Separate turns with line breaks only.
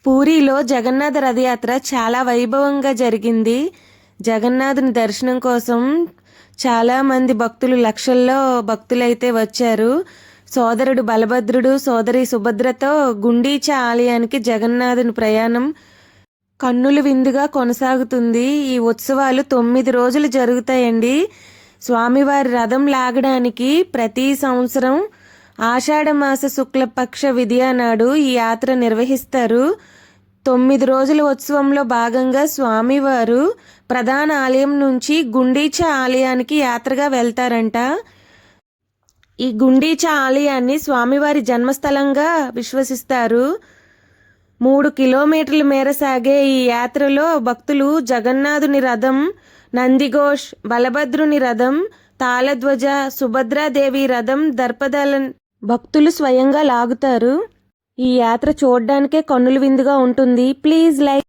పూరిలో జగన్నాథ రథయాత్ర చాలా వైభవంగా జరిగింది. జగన్నాథుని దర్శనం కోసం చాలామంది భక్తులు, లక్షల్లో భక్తులైతే వచ్చారు. సోదరుడు బలభద్రుడు, సోదరి సుభద్రతో గుండీచా ఆలయానికి జగన్నాథుని ప్రయాణం కన్నుల విందుగా కొనసాగుతుంది. ఈ ఉత్సవాలు 9 రోజులు జరుగుతాయండి. స్వామివారి రథం లాగడానికి ప్రతి సంవత్సరం ఆషాఢమాస శుక్లపక్ష విధియ నాడు ఈ యాత్ర నిర్వహిస్తారు. 9 రోజుల ఉత్సవంలో భాగంగా స్వామివారు ప్రధాన ఆలయం నుంచి గుండీచా ఆలయానికి యాత్రగా వెళ్తారంట. ఈ గుండీచా ఆలయాన్ని స్వామివారి జన్మస్థలంగా విశ్వసిస్తారు. 3 కిలోమీటర్ల మేర సాగే ఈ యాత్రలో భక్తులు జగన్నాథుని రథం, నందిఘోష్, బలభద్రుని రథం, తాళధ్వజ, సుభద్రాదేవి రథం దర్పదలను భక్తులు స్వయంగా లాగుతారు. ఈ యాత్ర చూడడానికే కన్నుల విందుగా ఉంటుంది. Please like